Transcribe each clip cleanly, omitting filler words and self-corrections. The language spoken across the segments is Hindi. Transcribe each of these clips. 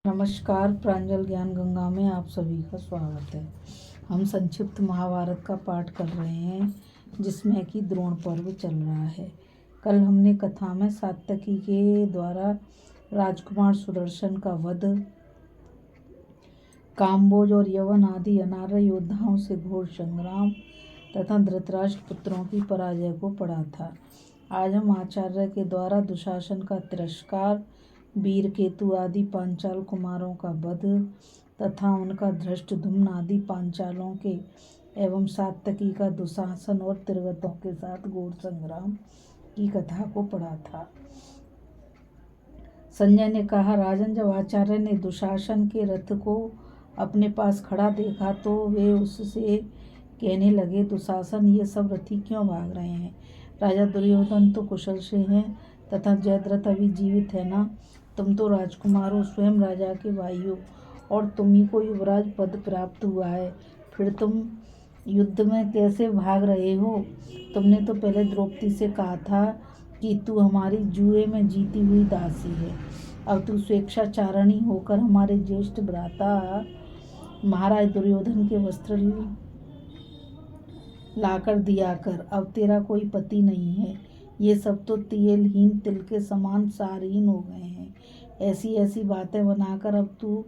नमस्कार। प्रांजल ज्ञान गंगा में आप सभी का स्वागत है। हम संक्षिप्त महाभारत का पाठ कर रहे हैं, जिसमें कि द्रोण पर्व चल रहा है। कल हमने कथा में सात्यकी के द्वारा राजकुमार सुदर्शन का वध, काम्बोज और यवन आदि अनार्य योद्धाओं से घोर संग्राम तथा धृतराष्ट्र पुत्रों की पराजय को पढ़ा था। आज हम आचार्य के द्वारा दुशासन का तिरस्कार, वीरकेतु आदि पांचाल कुमारों का वध तथा उनका धृष्टद्युम्न आदि पांचालों के एवं सात्यकी का दुशासन और तिर्गतों के साथ घोर संग्राम की कथा को पढ़ा था। संजय ने कहा, राजन, जब आचार्य ने दुशासन के रथ को अपने पास खड़ा देखा तो वे उससे कहने लगे, दुशासन, ये सब रथी क्यों भाग रहे हैं? राजा दुर्योधन तो कुशल से हैं तथा जयद्रथ अभी जीवित है ना? तुम तो राजकुमार हो, स्वयं राजा के भाई हो और तुम्ही को युवराज पद प्राप्त हुआ है, फिर तुम युद्ध में कैसे भाग रहे हो? तुमने तो पहले द्रौपदी से कहा था कि तू हमारी जुए में जीती हुई दासी है। अब तू स्वेच्छाचारिणी होकर हमारे ज्येष्ठ भ्राता महाराज दुर्योधन के वस्त्र लाकर दिया कर। अब तेरा कोई पति नहीं है। ये सब तो तेलहीन तिल के समान सारहीन हो गए हैं। ऐसी ऐसी बातें बनाकर अब तू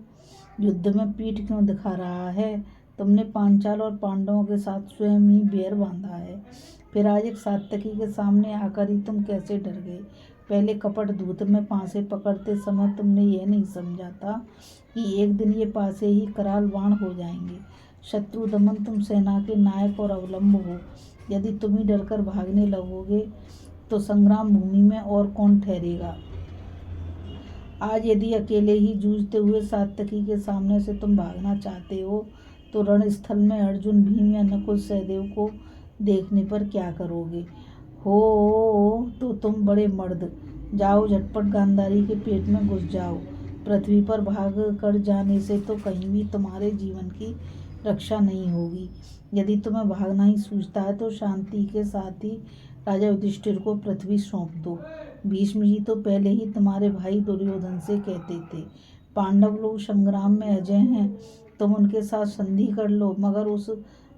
युद्ध में पीठ क्यों दिखा रहा है? तुमने पांचाल और पांडवों के साथ स्वयं ही बैर बांधा है, फिर आज एक सात्यकी के सामने आकर ही तुम कैसे डर गए? पहले कपट दूत में पासे पकड़ते समय तुमने यह नहीं समझा था कि एक दिन ये पासे ही कराल बाण हो जाएंगे। शत्रु दमन तुम सेना के नायक और अवलंब हो। यदि तुम ही डरकर भागने लगोगे तो संग्राम भूमि में और कौन ठहरेगा? आज यदि अकेले ही जूझते हुए सात्यकी के सामने से तुम भागना चाहते हो तो रणस्थल में अर्जुन, भीम या नकुल, सहदेव को देखने पर क्या करोगे? हो तो तुम बड़े मर्द, जाओ झटपट गांधारी के पेट में घुस जाओ। पृथ्वी पर भाग कर जाने से तो कहीं भी तुम्हारे जीवन की रक्षा नहीं होगी। यदि तुम्हें भागना ही सूझता है तो शांति के साथ ही राजा युधिष्ठिर को पृथ्वी सौंप दो। भीष्म जी तो पहले ही तुम्हारे भाई दुर्योधन से कहते थे, पांडव लोग संग्राम में अजय हैं, तुम उनके साथ संधि कर लो, मगर उस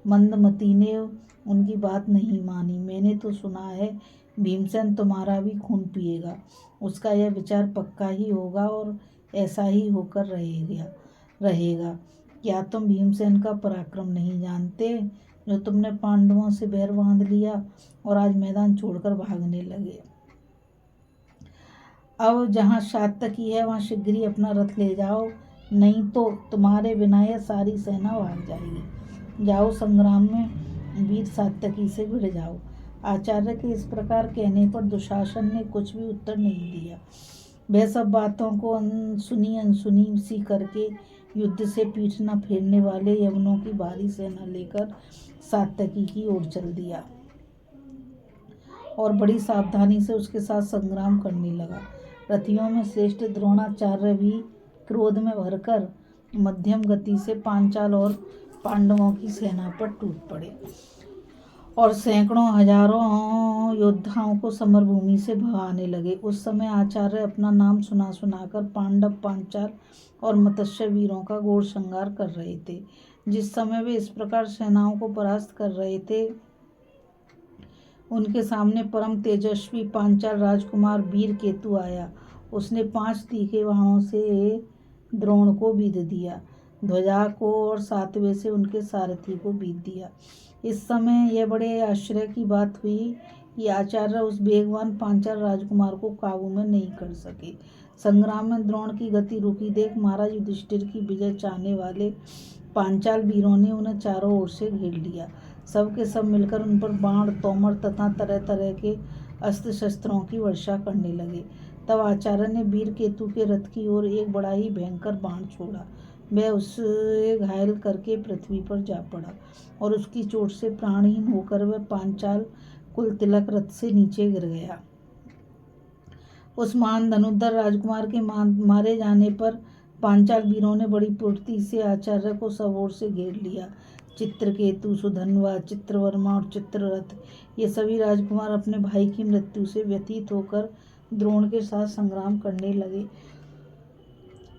मंदमती ने उनकी बात नहीं मानी। मैंने तो सुना है भीमसेन तुम्हारा भी खून पिएगा। उसका यह विचार पक्का ही होगा और ऐसा ही होकर रहेगा। क्या तुम भीमसेन का पराक्रम नहीं जानते, जो तुमने पांडवों से बैर बांध लिया और आज मैदान छोड़कर भागने लगे? अब जहाँ सात्यकी है वहाँ शीघ्र ही अपना रथ ले जाओ, नहीं तो तुम्हारे बिना यह सारी सेना भाग जाएगी। जाओ, संग्राम में वीर सात्यकी से भिड़ जाओ। आचार्य के इस प्रकार कहने पर दुशासन ने कुछ भी उत्तर नहीं दिया। वह सब बातों को अनसुनी सी करके युद्ध से पीठ न फेरने वाले यवनों की भारी सेना लेकर सात्यकी की ओर चल दिया और बड़ी सावधानी से उसके साथ संग्राम करने लगा। रथियों में श्रेष्ठ द्रोणाचार्य भी क्रोध में भरकर मध्यम गति से पांचाल और पांडवों की सेना पर टूट पड़े और सैकड़ों हजारों योद्धाओं को समरभूमि से भगाने लगे। उस समय आचार्य अपना नाम सुनाकर पांडव, पांचाल और मत्स्य वीरों का घोर संहार कर रहे थे। जिस समय वे इस प्रकार सेनाओं को परास्त कर रहे थे, उनके सामने परम तेजस्वी पांचाल राजकुमार वीरकेतु आया। उसने 5 तीखे बाणों से द्रोण को बीध दिया, ध्वजा को और 7वें से उनके सारथी को बीध दिया। इस समय यह बड़े आश्चर्य की बात हुई कि आचार्य उस वेगवान पांचाल राजकुमार को काबू में नहीं कर सके। संग्राम में द्रोण की गति रुकी देख महाराज युधिष्ठिर की विजय चाहने वाले पांचाल वीरों ने उन्हें चारों ओर से घेर लिया। सब के सब मिलकर उन पर बाण, तोमर तथा तरह तरह के अस्त्र शस्त्रों की वर्षा करने लगे। तब आचार्य ने वीरकेतु के रथ की ओर एक बड़ा ही भयंकर बाण छोड़ा। वह उसे घायल करके पृथ्वी पर जा पड़ा और उसकी चोट से प्राणहीन होकर वह पांचाल कुल तिलक रथ से नीचे गिर गया। उस महान धनुर्धर राजकुमार के मारे जाने पर पांचाल वीरों ने बड़ी फुर्ती से आचार्य को सब ओर से घेर लिया। चित्रकेतु, सुधन्वा, चित्रवर्मा और चित्ररथ, ये सभी राजकुमार अपने भाई की मृत्यु से व्यथित होकर द्रोण के साथ संग्राम करने लगे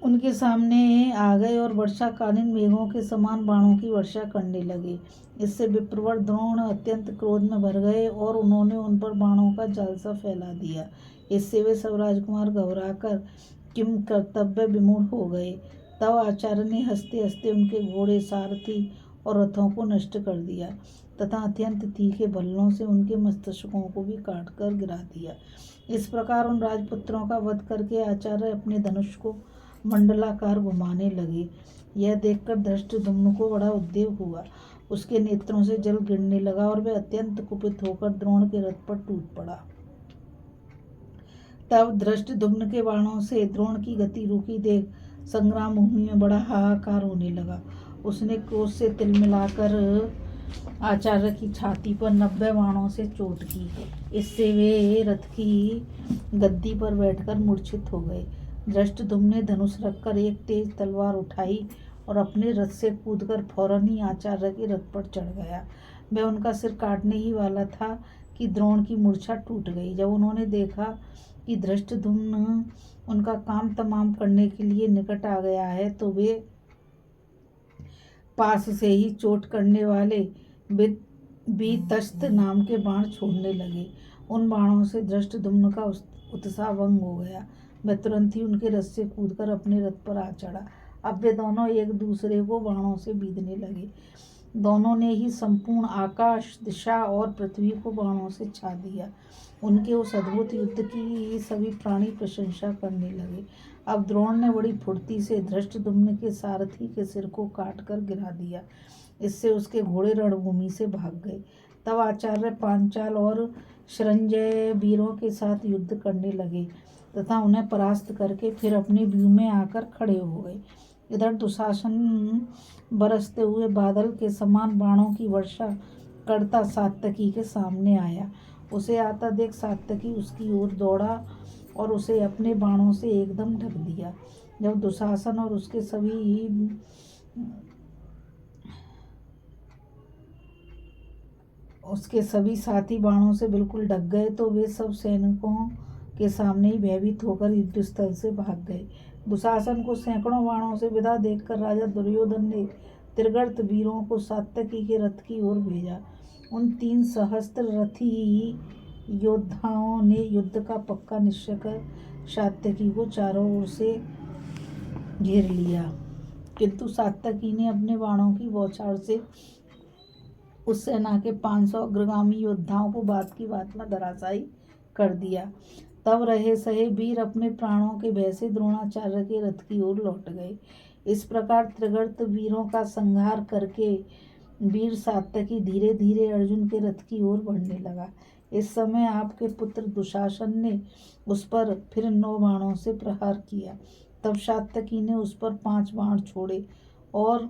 उनके सामने आ गए और वर्षाकालीन मेघों के समान बाणों की वर्षा करने लगे। इससे विप्रवर द्रोण अत्यंत क्रोध में भर गए और उन्होंने उन पर बाणों का जालसा फैला दिया। इससे वे सब राजकुमार घबराकर किम कर्तव्य विमूढ़ हो गए। तब आचार्य ने हंसते हंसते उनके घोड़े, सारथी और रथों को नष्ट कर दिया तथा अत्यंत तीखे भल्लों से उनके मस्तिष्कों को भी काट कर गिरा दिया। इस प्रकार उन राजपुत्रों का वध करके आचार्य अपने धनुष को मंडलाकार घुमाने लगे। यह देखकर धृष्टद्युम्न को बड़ा उद्वेग हुआ। उसके नेत्रों से जल गिरने लगा और वह अत्यंत कुपित होकर द्रोण के रथ पर टूट पड़ा। तब धृष्टद्युम्न के बाणों से द्रोण की गति रुकी देख संग्राम भूमि में बड़ा हाहाकार होने लगा। उसने क्रोध से तिलमिलाकर आचार्य की छाती पर 90 बाणों से चोट की। इससे वे रथ की गद्दी पर बैठकर मूर्छित हो गए। धृष्टद्युम्न ने धनुष रखकर एक तेज तलवार उठाई और अपने रथ से कूदकर फौरन ही आचार्य के रथ पर चढ़ गया। वह उनका सिर काटने ही वाला था कि द्रोण की मूर्छा टूट गई। जब उन्होंने देखा कि धृष्टद्युम्न उनका काम तमाम करने के लिए निकट आ गया है तो वे पास से ही चोट करने वाले बीतस्त नाम के बाण छोड़ने लगे। उन बाणों से धृष्टद्युम्न का उत्साह भंग हो गया। वह तुरंत ही उनके रथ से कूदकर अपने रथ पर आ चढ़ा। अब वे दोनों एक दूसरे को बाणों से बीधने लगे। दोनों ने ही संपूर्ण आकाश, दिशा और पृथ्वी को बाणों से छा दिया। उनके उस अद्भुत युद्ध की सभी प्राणी प्रशंसा करने लगे। अब द्रोण ने बड़ी फुर्ती से धृष्टद्युम्न के सारथी के सिर को काट कर गिरा दिया। इससे उसके घोड़े रणभूमि से भाग गए। तब आचार्य पांचाल और शरंजय वीरों के साथ युद्ध करने लगे तथा उन्हें परास्त करके फिर अपने व्यूह में आकर खड़े हो गए। इधर दुशासन बरसते हुए बादल के समान बाणों की वर्षा करता सात्यकी के सामने आया। उसे आता देख सात्यकी उसकी ओर दौड़ा और उसे अपने बाणों से एकदम ढक दिया। जब दुशासन और उसके सभी साथी बाणों से बिल्कुल ढक गए तो वे सब सैनिकों के सामने ही भयभीत होकर युद्धस्थल से भाग गए। दुशासन को सैकड़ों बाणों से विदा देखकर राजा दुर्योधन ने त्रिगर्त वीरों को सात्यकी के रथ की ओर भेजा। उन 3 सहस्त्र रथी योद्धाओं ने युद्ध का पक्का निश्चय कर सात्यकी को चारों ओर से घेर लिया, किंतु सात्यकी ने अपने बाणों की बौछार से उस सेना के 500 अग्रगामी योद्धाओं को बात की बात में धराशायी कर दिया। तब रहे सहे वीर अपने प्राणों के भय से द्रोणाचार्य के रथ की ओर लौट गए। इस प्रकार त्रिगर्त वीरों का संहार करके वीर सात्यकी धीरे धीरे अर्जुन के रथ की ओर बढ़ने लगा। इस समय आपके पुत्र दुशासन ने उस पर फिर 9 बाणों से प्रहार किया। तब सात्यकी ने उस पर 5 बाण छोड़े और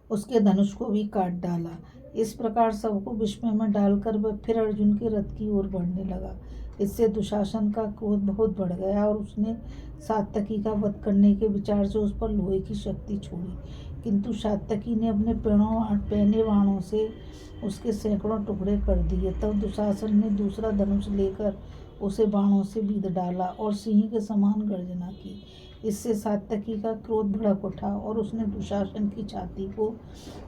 उसके धनुष को भी काट डाला। इस प्रकार सबको विस्मय में डालकर वह फिर अर्जुन के रथ की ओर बढ़ने लगा। इससे दुशासन का क्रोध बहुत बढ़ गया और उसने सात्यकी का वध करने के विचार से उस पर लोहे की शक्ति छोड़ी, किंतु सात्यकी ने अपने पहने बाणों से उसके सैकड़ों टुकड़े कर दिए। तब दुशासन ने दूसरा धनुष लेकर उसे बाणों से बीध डाला और सिंह के समान गर्जना की। इससे सात्यकी का क्रोध भड़क उठा और उसने दुशासन की छाती को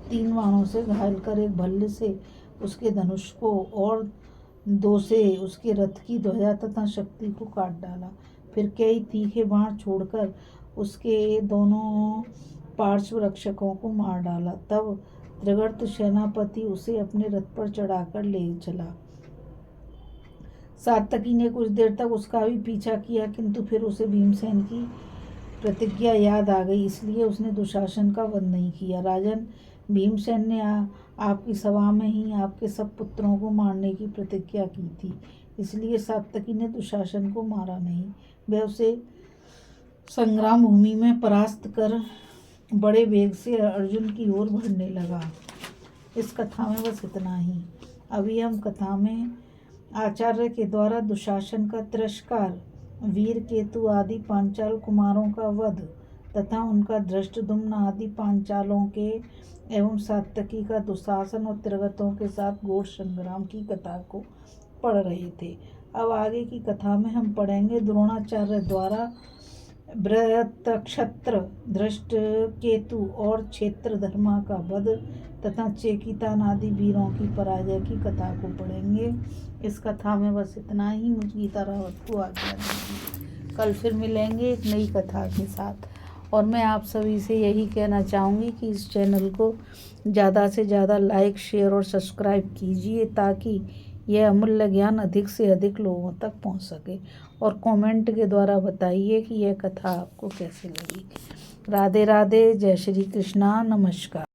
3 बाणों से घायल कर एक भल्ले से उसके धनुष को और 2 से उसके रथ की ध्वजा तथा शक्ति को काट डाला। फिर कई तीखे बाण छोड़कर उसके दोनों पार्श्व रक्षकों को मार डाला। तब त्रिगर्त सेनापति उसे अपने रथ पर चढ़ाकर ले चला। सात्यकी ने कुछ देर तक उसका भी पीछा किया, किंतु फिर उसे भीमसेन की प्रतिज्ञा याद आ गई, इसलिए उसने दुशासन का वध नहीं किया। राजन, भीमसेन ने आपकी सभा में ही आपके सब पुत्रों को मारने की प्रतिज्ञा की थी, इसलिए सात्यकी ने दुशासन को मारा नहीं। वह उसे संग्राम भूमि में परास्त कर बड़े वेग से अर्जुन की ओर बढ़ने लगा। इस कथा में बस इतना ही। अभी हम कथा में आचार्य के द्वारा दुशासन का तिरस्कार, वीर केतु आदि पांचाल कुमारों का वध तथा उनका धृष्टद्युम्न आदि पांचालों के एवं सात्यकी का दुशासन और त्रिगर्तों के साथ घोर संग्राम की कथा को पढ़ रहे थे। अब आगे की कथा में हम पढ़ेंगे द्रोणाचार्य द्वारा बृहत्क्षत्र धृष्ट केतु और क्षेत्रधर्मा का वध तथा चेकितान आदि वीरों की पराजय की कथा को पढ़ेंगे। इस कथा में बस इतना ही। मुझ गीता रावत को आज्ञा दीजिए। कल फिर मिलेंगे एक नई कथा के साथ। और मैं आप सभी से यही कहना चाहूँगी कि इस चैनल को ज़्यादा से ज़्यादा लाइक, शेयर और सब्सक्राइब कीजिए ताकि यह अमूल्य ज्ञान अधिक से अधिक लोगों तक पहुंच सके। और कमेंट के द्वारा बताइए कि यह कथा आपको कैसी लगी। राधे राधे। जय श्री कृष्णा। नमस्कार।